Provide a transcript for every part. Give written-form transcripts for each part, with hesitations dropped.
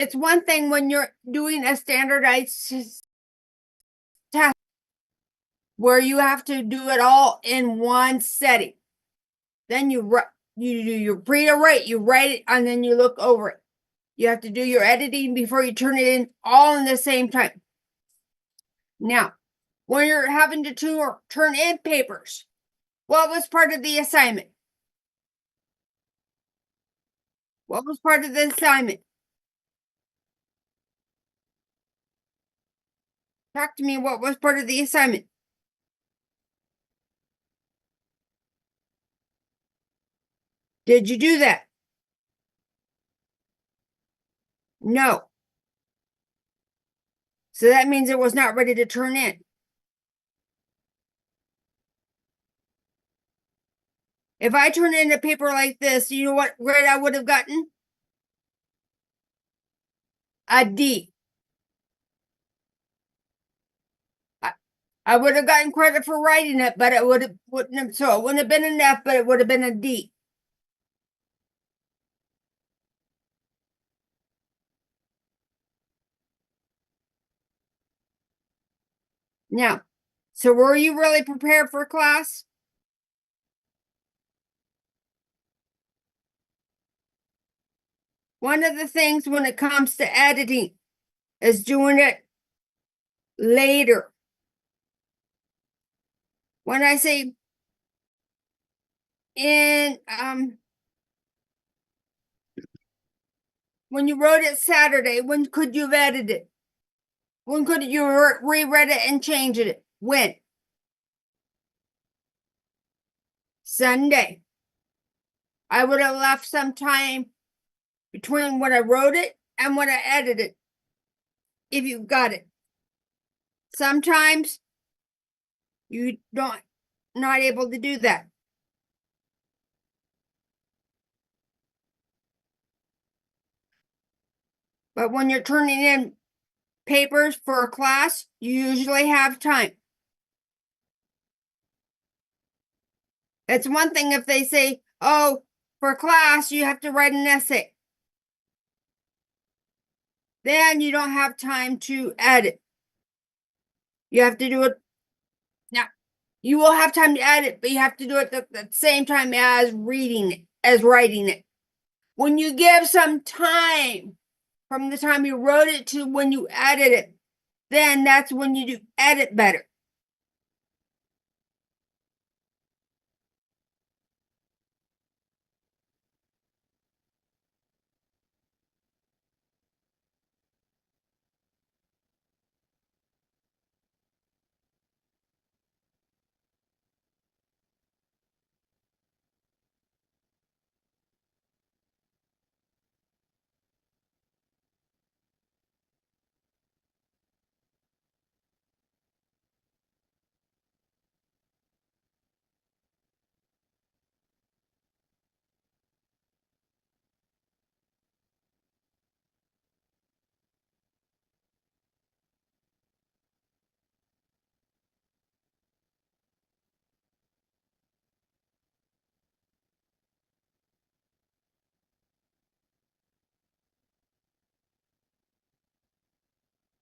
It's one thing when you're doing a standardized test where you have to do it all in one setting. Then you do your read or write, you write it, and then you look over it. You have to do your editing before you turn it in, all in the same time. Now, when you're having to turn in papers, what was part of the assignment? What was part of the assignment? Talk to me. What was part of the assignment? Did you do that? No. So that means it was not ready to turn in. If I turn in a paper like this, you know what grade I would have gotten? A D. I would have gotten credit for writing it, but it wouldn't have been enough, but it would have been a D. Now, so were you really prepared for class? One of the things when it comes to editing is doing it later. When I say when you wrote it Saturday, when could you have edited it? When could you reread it and change it? When? Sunday. I would have left some time between when I wrote it and when I edited it, if you got it. Sometimes you not able to do that. But when you're turning in papers for a class, you usually have time. It's one thing if they say, oh, for class, you have to write an essay. Then you don't have time to edit. You have to do it. Now, you will have time to edit, but you have to do it at the same time as reading it, as writing it. When you give some time from the time you wrote it to when you edit it, then that's when you do edit better.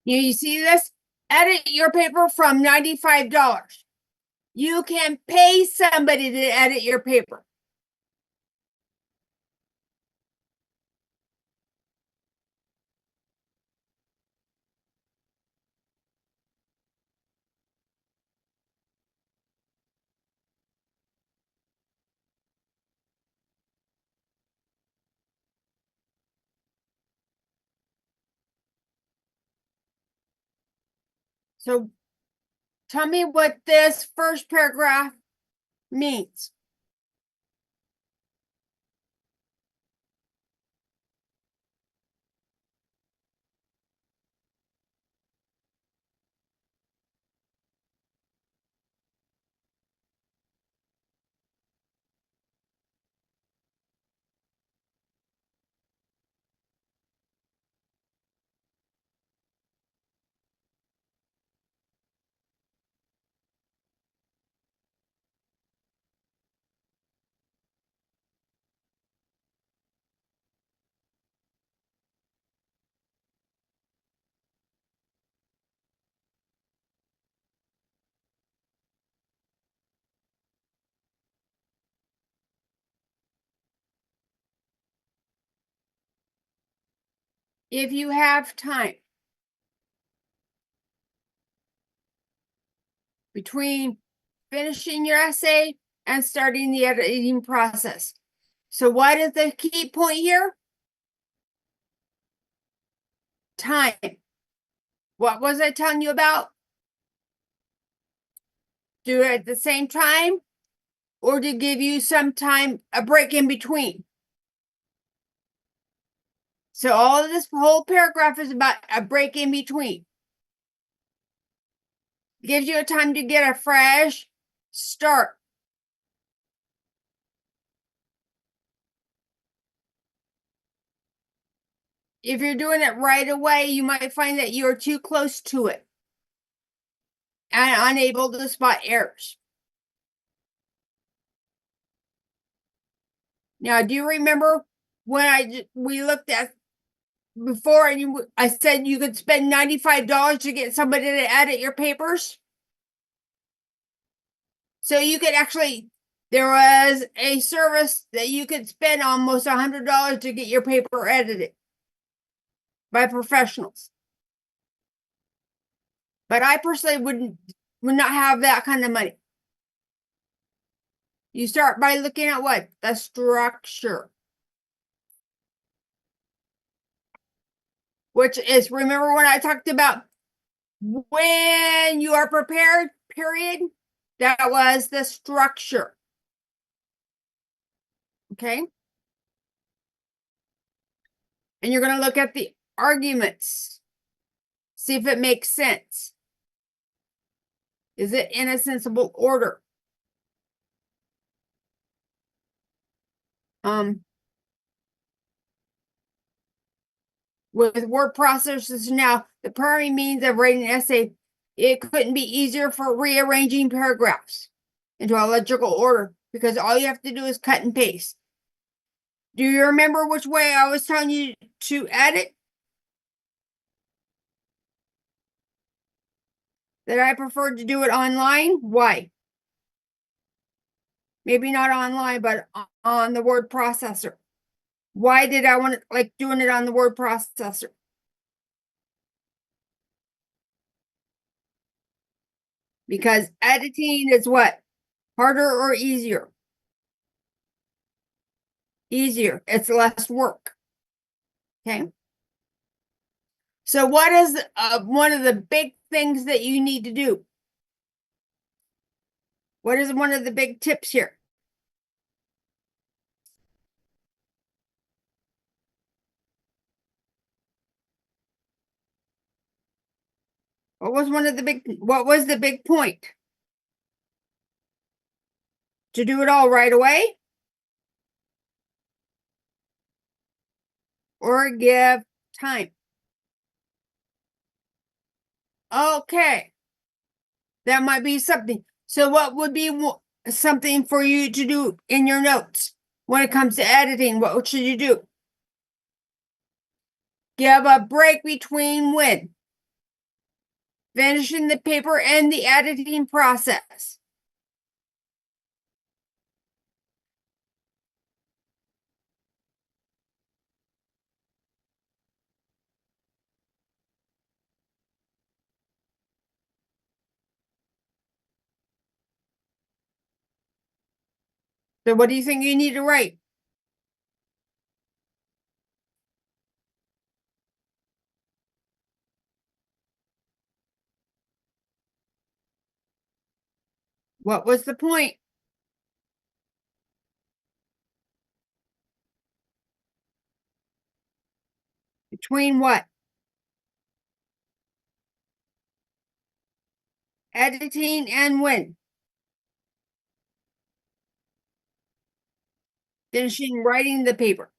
You see this? Edit your paper from $95. You can pay somebody to edit your paper. So tell me what this first paragraph means. if you have time between finishing your essay and starting the editing process. So what is the key point here? Time. What was I telling you about? Do it at the same time or to give you some time, a break in between. So all of this whole paragraph is about a break in between. Gives you a time to get a fresh start. If you're doing it right away, you might find that you're too close to it and unable to spot errors. Now, do you remember when we looked at before and I said you could spend $95 to get somebody to edit your papers? So you could actually, there was a service that you could spend almost $100 to get your paper edited by professionals. But I personally would not have that kind of money. You start by looking at what? The structure. Which is, remember when I talked about when you are prepared, period? That was the structure. Okay? And you're going to look at the arguments. See if it makes sense. Is it in a sensible order? With word processors now, the primary means of writing an essay, it couldn't be easier for rearranging paragraphs into a logical order because all you have to do is cut and paste. Do you remember which way I was telling you to edit? That I preferred to do it online? Why? Maybe not online, but on the word processor. Why did I want to like doing it on the word processor? Because editing is what? Harder or easier? Easier. It's less work. Okay. So what is one of the big things that you need to do? What is one of the big tips here? What was the big point? To do it all right away? Or give time? Okay. That might be something. So what would be something for you to do in your notes when it comes to editing? What should you do? Give a break between when? Finishing the paper and the editing process. So what do you think you need to write? What was the point? Between what? Editing and when? Finishing writing the paper.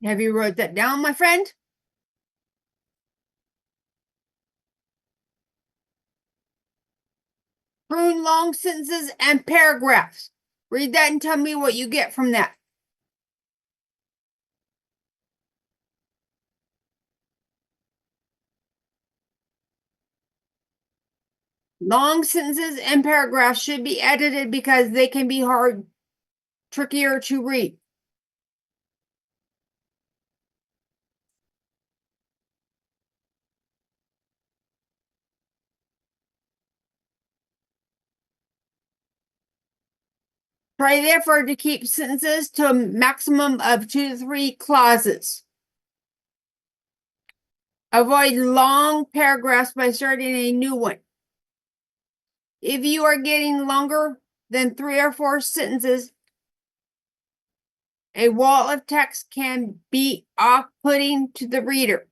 Have you wrote that down, my friend? Prune long sentences and paragraphs. Read that and tell me what you get from that. Long sentences and paragraphs should be edited because they can be trickier to read. Try therefore to keep sentences to a maximum of 2 to 3 clauses. Avoid long paragraphs by starting a new one. If you are getting longer than 3 or 4 sentences, a wall of text can be off-putting to the reader.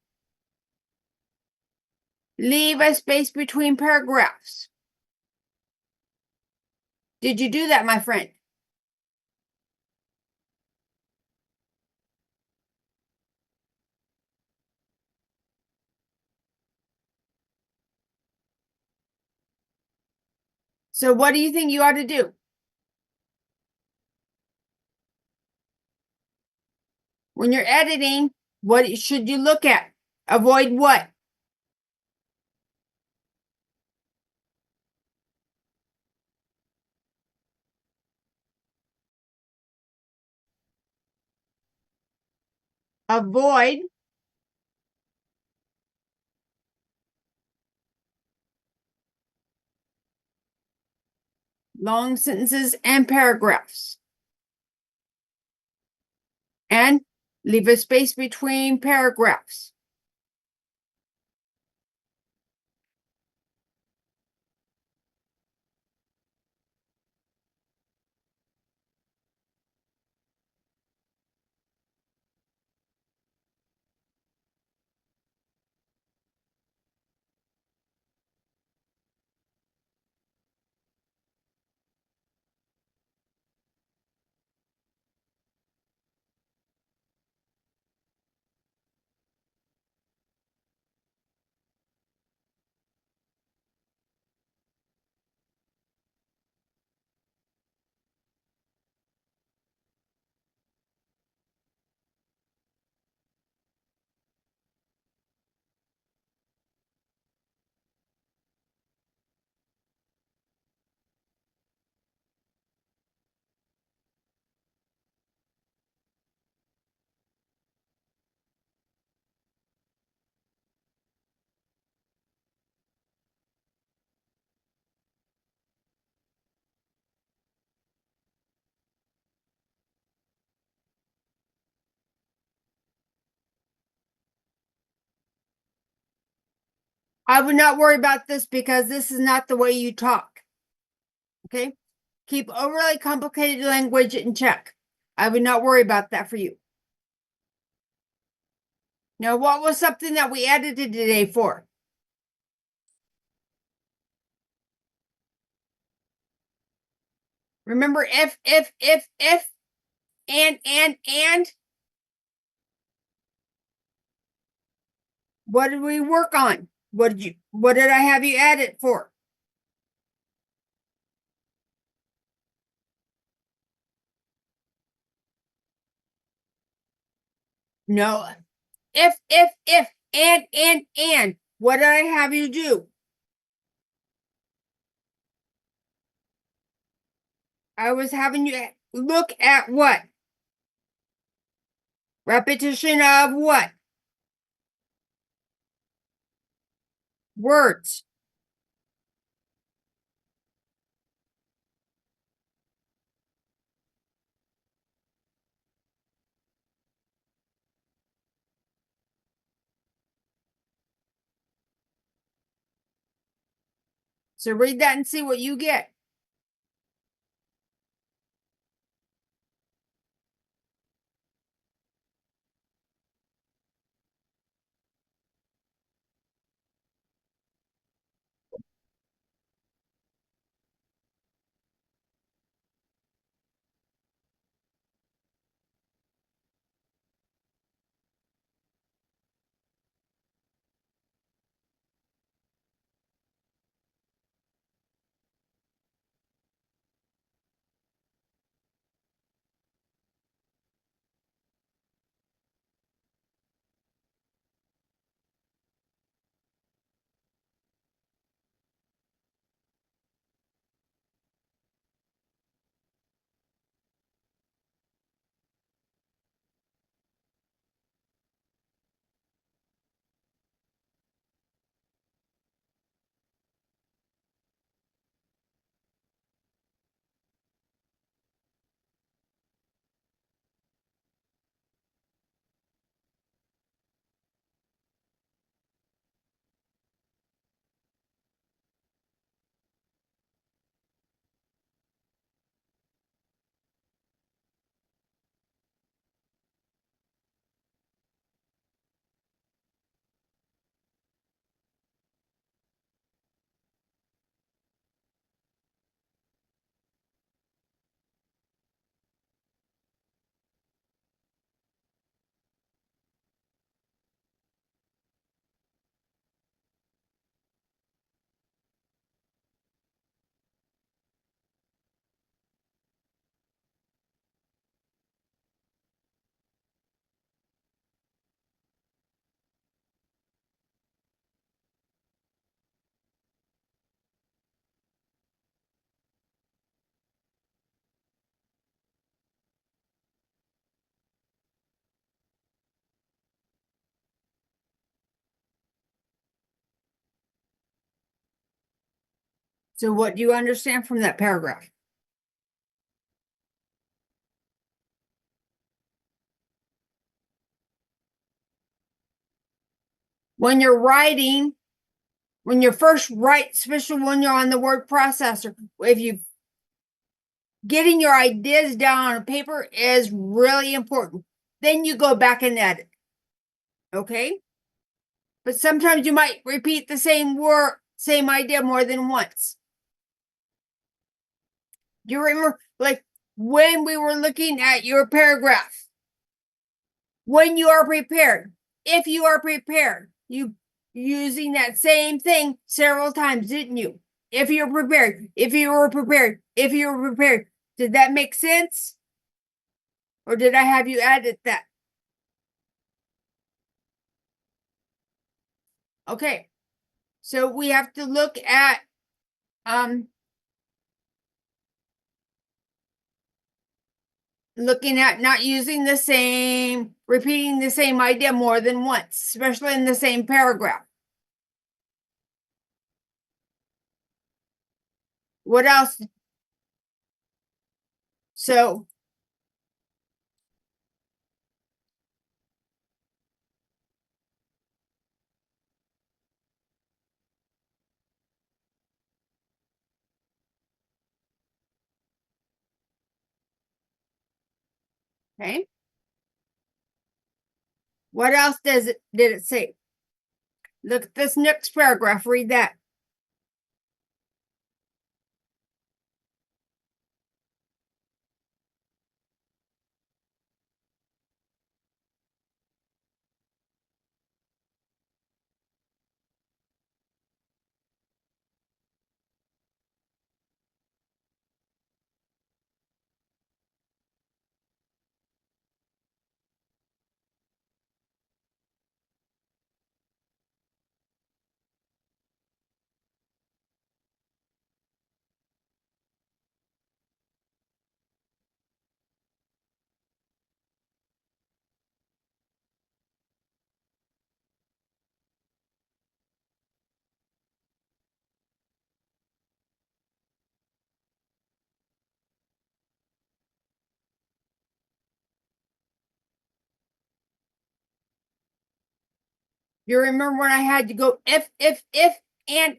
Leave a space between paragraphs. Did you do that, my friend? So what do you think you ought to do? When you're editing, what should you look at? Avoid what? Avoid long sentences and paragraphs. And leave a space between paragraphs. I would not worry about this because this is not the way you talk. Okay? Keep overly complicated language in check. I would not worry about that for you. Now, what was something that we edited today for? Remember if, and. What did we work on? What did I have you edit for? No. If, and. What did I have you do? I was having you look at what? Repetition of what? Words. So read that and see what you get. So what do you understand from that paragraph? When you're writing, when you first write, especially when you're on the word processor, if you getting your ideas down on paper is really important. Then you go back and edit. Okay? But sometimes you might repeat the same word, same idea more than once. Do you remember, like, when we were looking at your paragraph? When you are prepared, if you are prepared, you using that same thing several times, didn't you? If you're prepared, if you were prepared, if you were prepared. Did that make sense? Or did I have you edit that? Okay. So we have to look at looking at not using the same, repeating the same idea more than once, especially in the same paragraph. What else? So, okay. What else did it say? Look at this next paragraph, read that. You remember when I had to go if, and.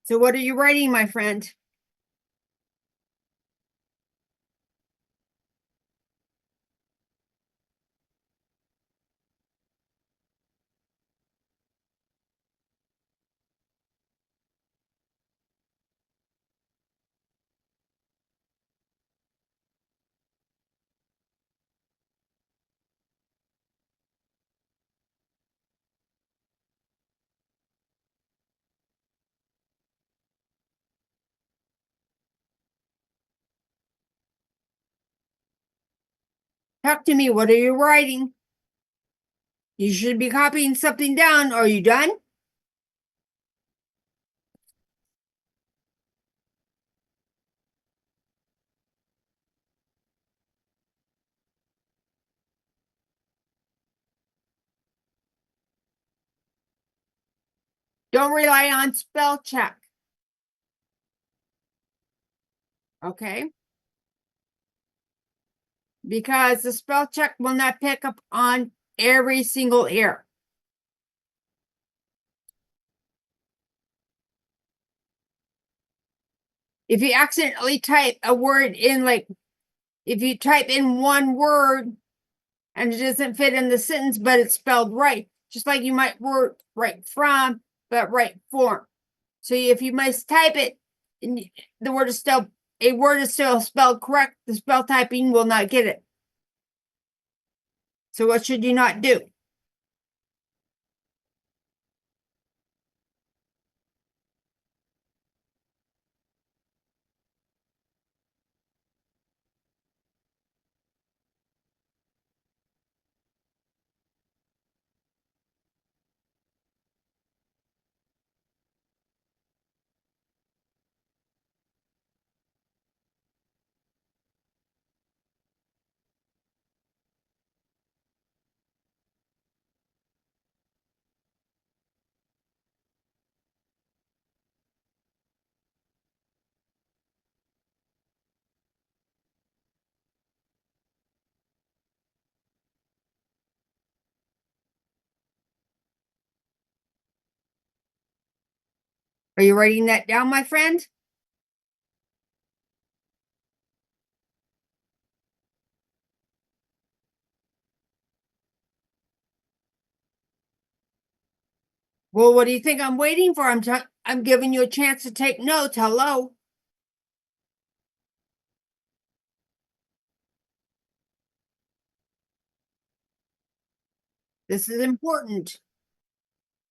So what are you writing, my friend? Talk to me. What are you writing? You should be copying something down. Are you done? Don't rely on spell check. Okay? Because the spell check will not pick up on every single error. If you accidentally type a word in, like, if you type in one word and it doesn't fit in the sentence, but it's spelled right. Just like you might write from, but write form. So if you mistype it, and the word is still a word is still spelled correct, the spell typing will not get it. So what should you not do? Are you writing that down, my friend? Well, what do you think I'm waiting for? I'm giving you a chance to take notes. Hello. This is important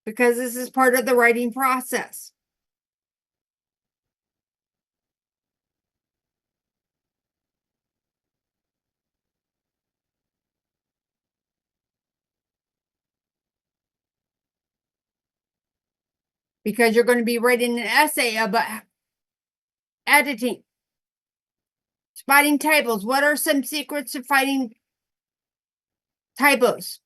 because this is part of the writing process. Because you're going to be writing an essay about editing, spotting typos. What are some secrets to fighting typos?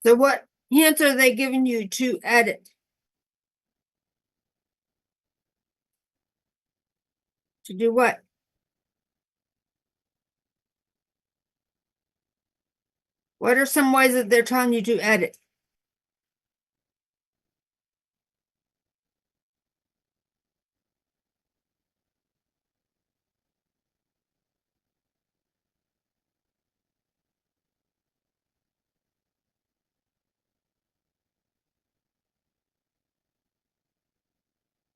So what hints are they giving you to edit? To do what? What are some ways that they're telling you to edit?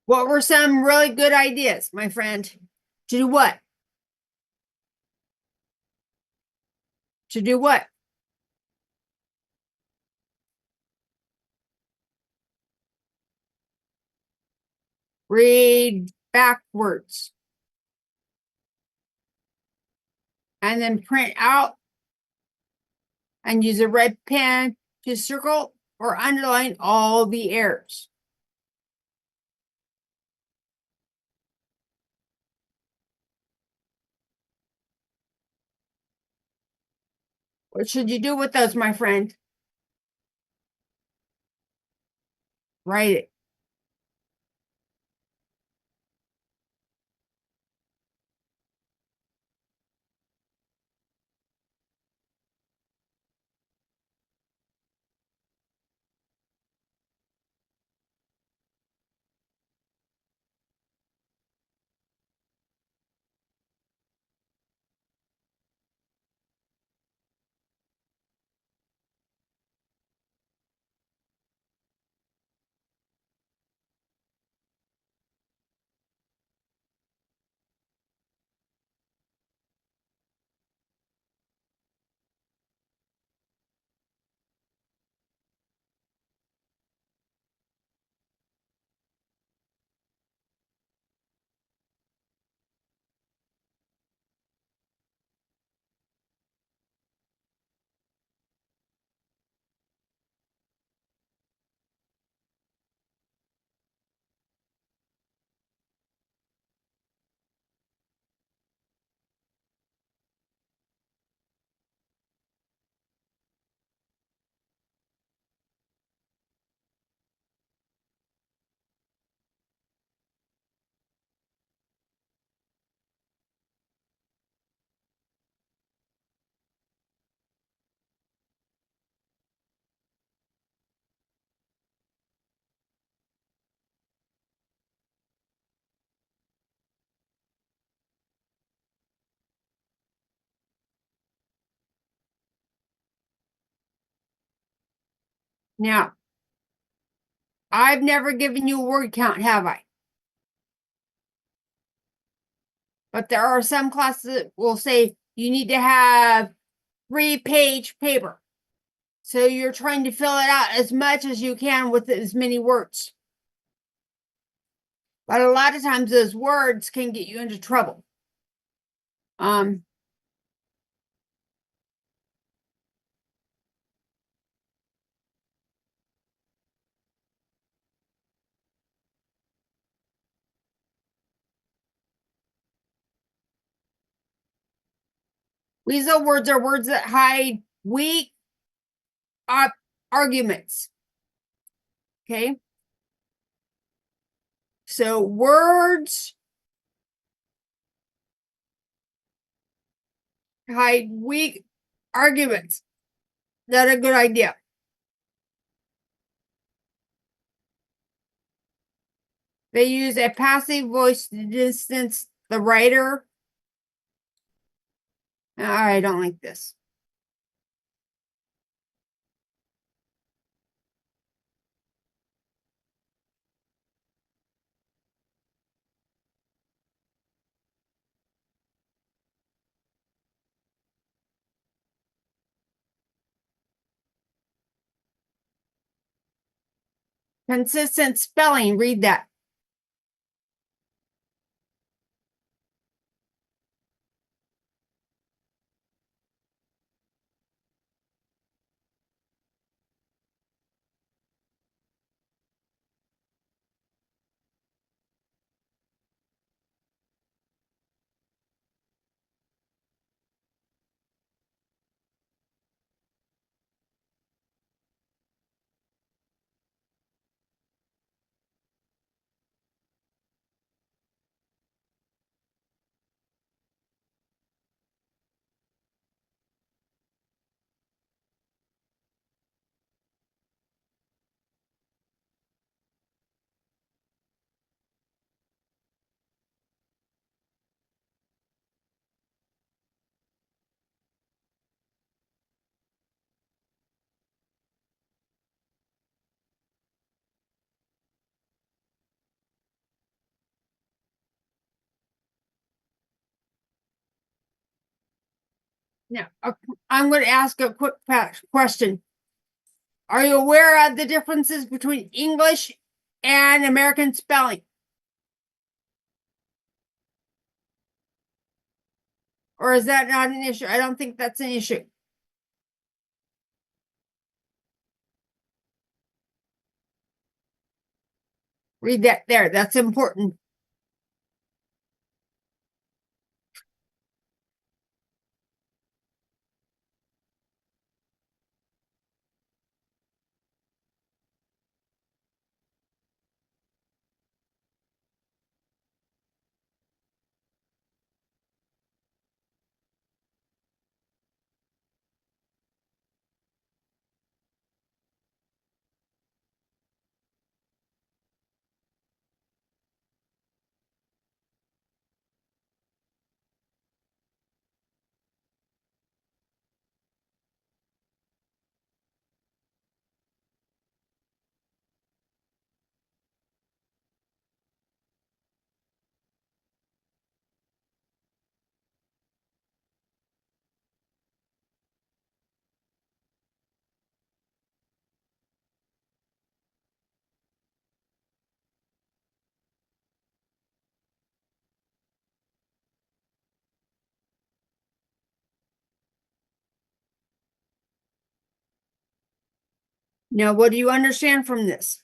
What were some really good ideas, my friend? To do what? To do what? Read backwards and then print out and use a red pen to circle or underline all the errors. What should you do with those, my friend? Write it. Now, I've never given you a word count, have I? But there are some classes that will say you need to have 3-page paper. So you're trying to fill it out as much as you can with as many words. But a lot of times those words can get you into trouble. Weasel words are words that hide weak arguments. Okay. So words hide weak arguments. Not a good idea. They use a passive voice to distance the writer. I don't like this. Consistent spelling. Read that. Now, I'm going to ask a quick question. Are you aware of the differences between English and American spelling? Or is that not an issue? I don't think that's an issue. Read that there. That's important. Now, what do you understand from this?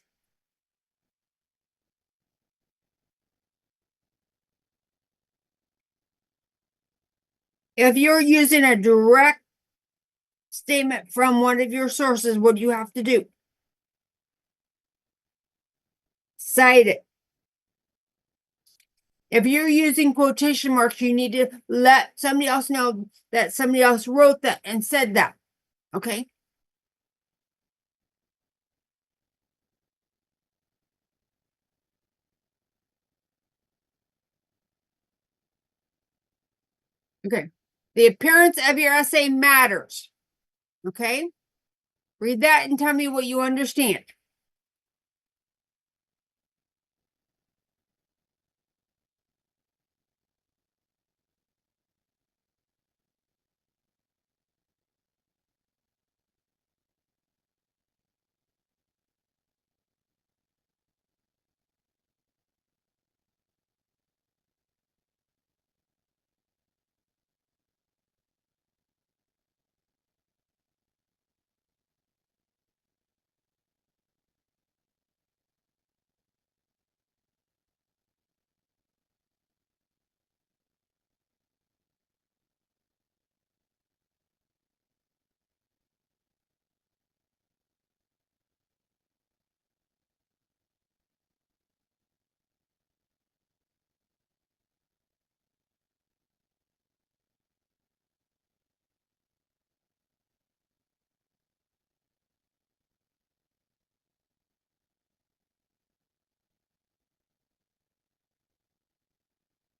If you're using a direct statement from one of your sources, what do you have to do? Cite it. If you're using quotation marks, you need to let somebody else know that somebody else wrote that and said that. Okay? Okay. The appearance of your essay matters. Okay? Read that and tell me what you understand.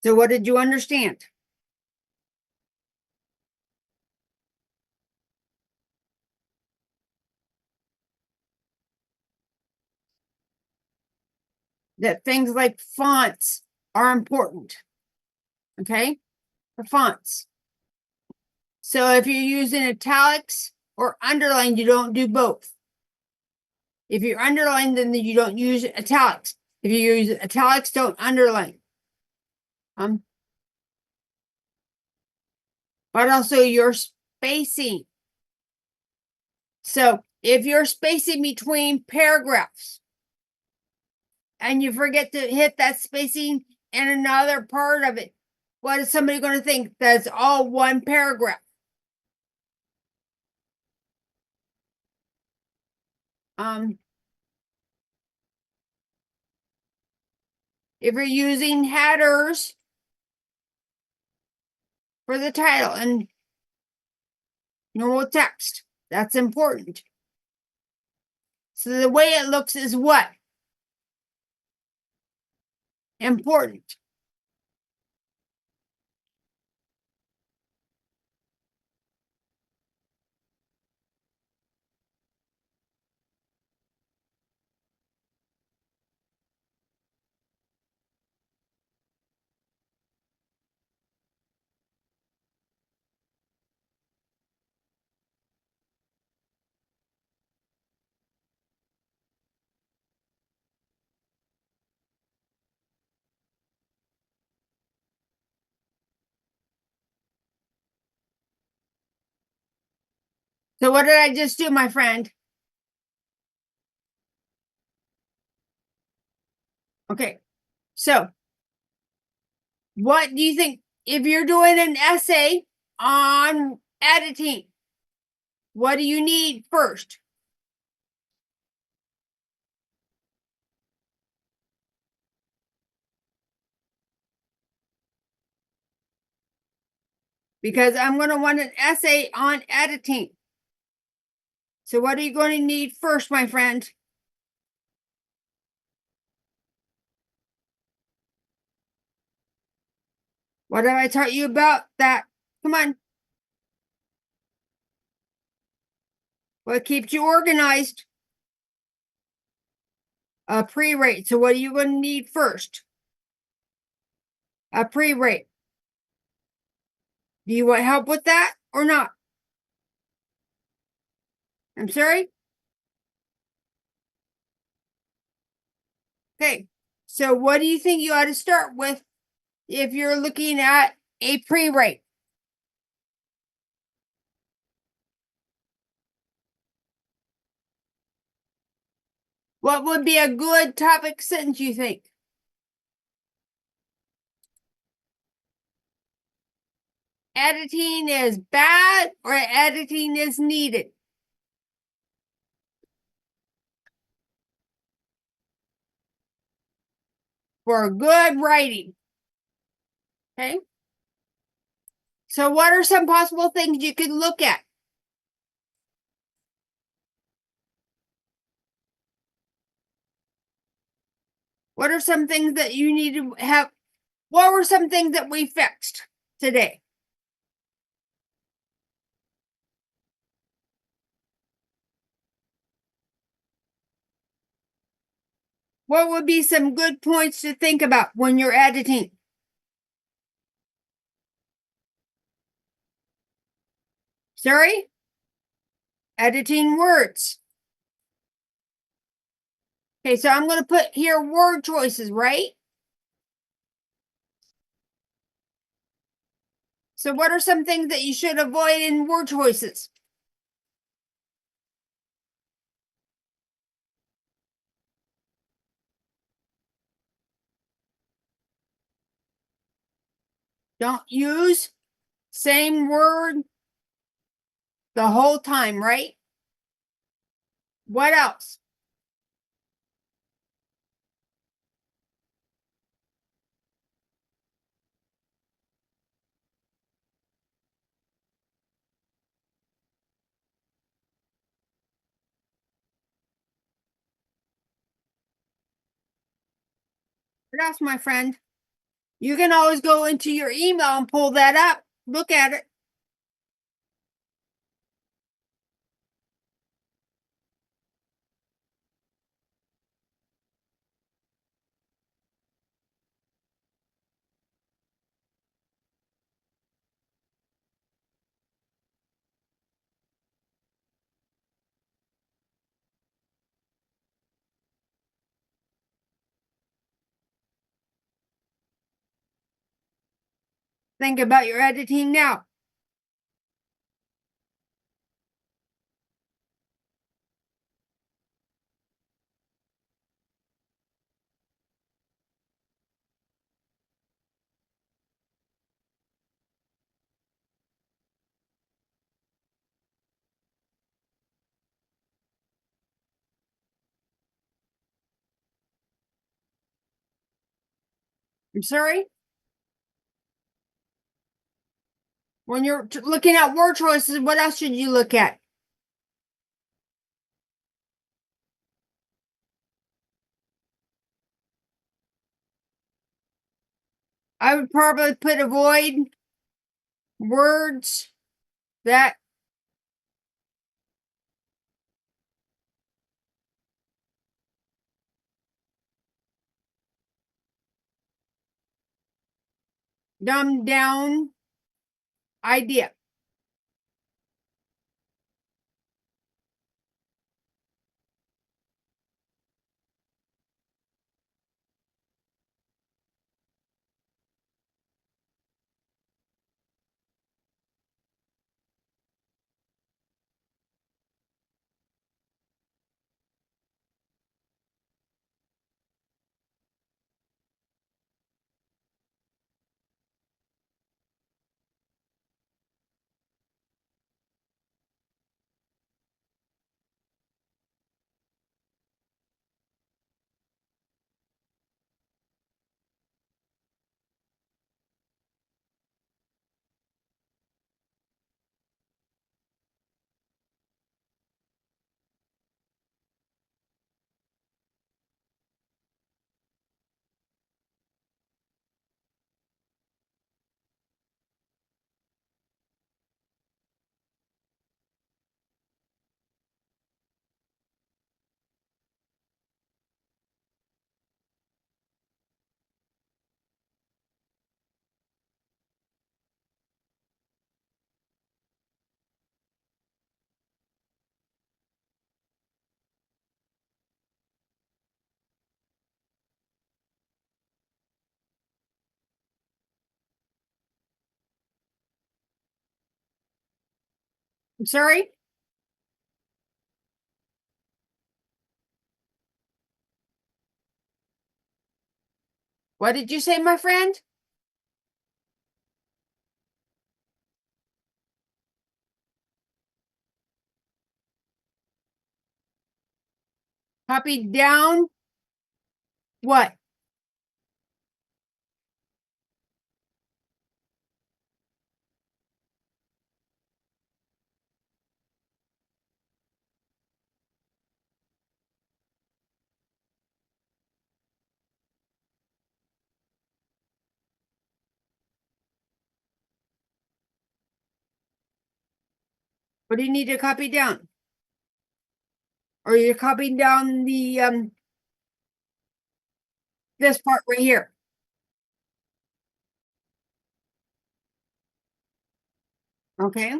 So, what did you understand? That things like fonts are important. Okay? The fonts. So, if you're using italics or underline, you don't do both. If you're underline, then you don't use italics. If you use italics, don't underline. But also your spacing. So if you're spacing between paragraphs and you forget to hit that spacing in another part of it, what is somebody going to think? That's all one paragraph. If you're using headers for the title and normal text, that's important. So the way it looks is what? Important. So what did I just do, my friend? Okay, so what do you think if you're doing an essay on editing? What do you need first? Because I'm going to want an essay on editing. So what are you going to need first, my friend? What have I taught you about that? Come on. What keeps you organized? A pre-rate. So what are you going to need first? A pre-rate. Do you want help with that or not? I'm sorry? Okay. So what do you think you ought to start with if you're looking at a pre-rate? What would be a good topic sentence, you think? Editing is bad or editing is needed for good writing. Okay. So what are some possible things you could look at? What are some things that you need to have? What were some things that we fixed today? What would be some good points to think about when you're editing? Sorry? Editing words. Okay, so I'm going to put here word choices, right? So what are some things that you should avoid in word choices? Don't use same word the whole time, right? What else? What else, my friend? You can always go into your email and pull that up. Look at it. Think about your editing now. I'm sorry? When you're looking at word choices, what else should you look at? I would probably put avoid words that dumb down idea. I'm sorry? What did you say, my friend? Copy down what? What do you need to copy down? Or you're copying down the this part right here. Okay.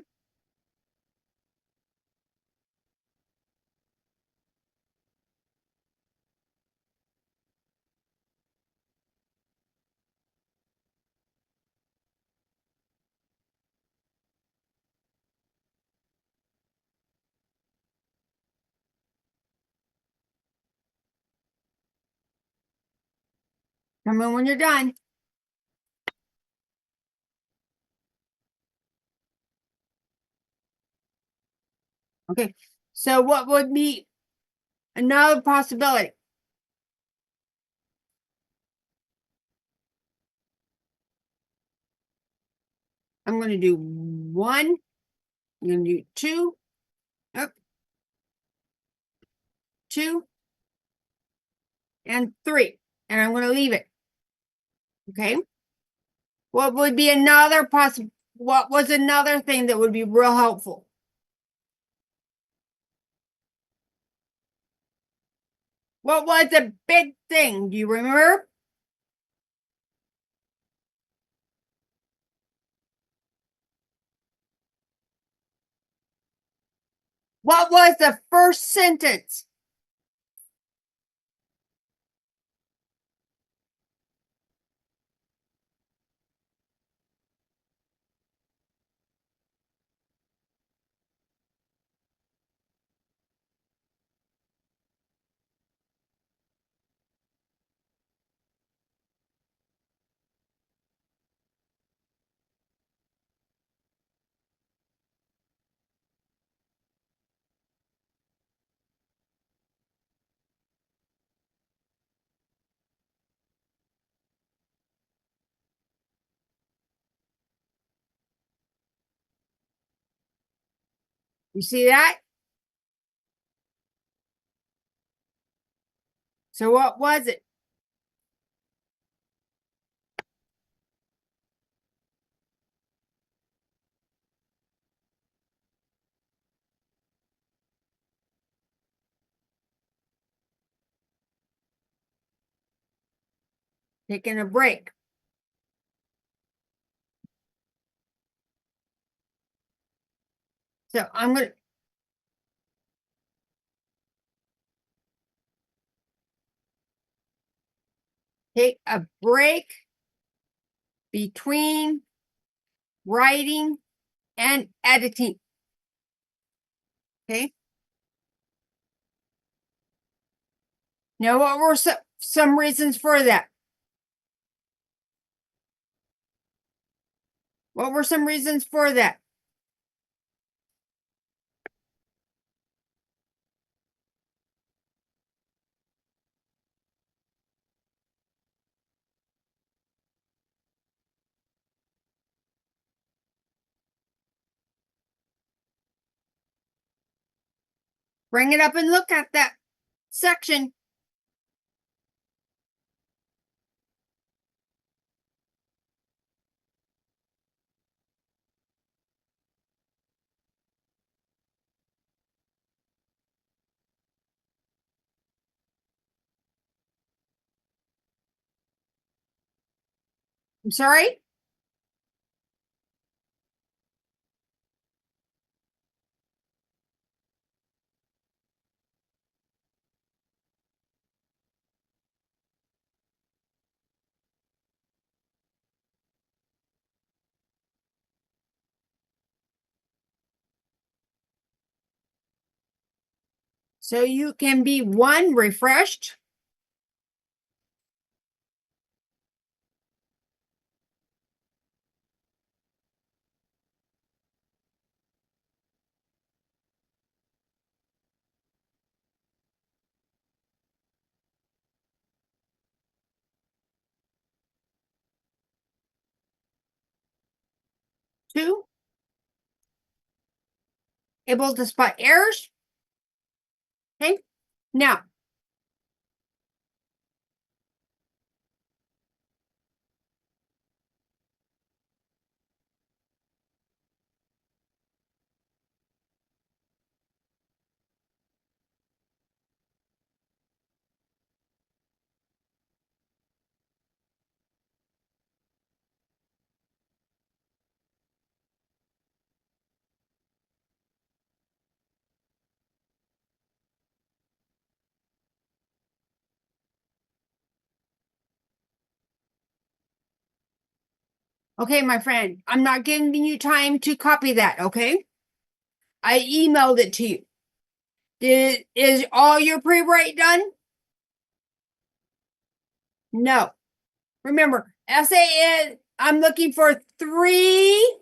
Come in when you're done. Okay. So what would be another possibility? I'm going to do 1. I'm going to do 2. Up. 2. And 3. And I'm going to leave it. Okay. What would be another possible? What was another thing that would be real helpful? What was a big thing? Do you remember? What was the first sentence? You see that? So what was it? Taking a break. So I'm going to take a break between writing and editing. Okay. Now, what were some reasons for that? What were some reasons for that? Bring it up and look at that section. I'm sorry. So you can be 1, refreshed, 2, able to spot errors. Okay, now okay, my friend, I'm not giving you time to copy that, okay? I emailed it to you. Is all your pre-write done? No. Remember, essay is, I'm looking for 3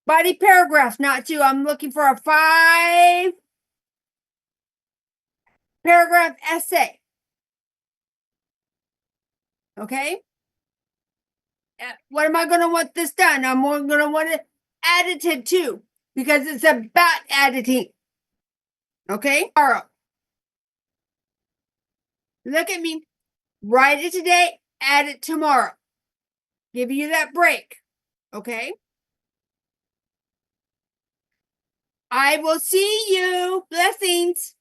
body paragraphs, not 2. I'm looking for a 5-paragraph essay. Okay? What am I going to want this done? I'm going to want it edited too, because it's about editing. Okay? All right. Look at me. Write it today, add it tomorrow. Give you that break. Okay? I will see you. Blessings.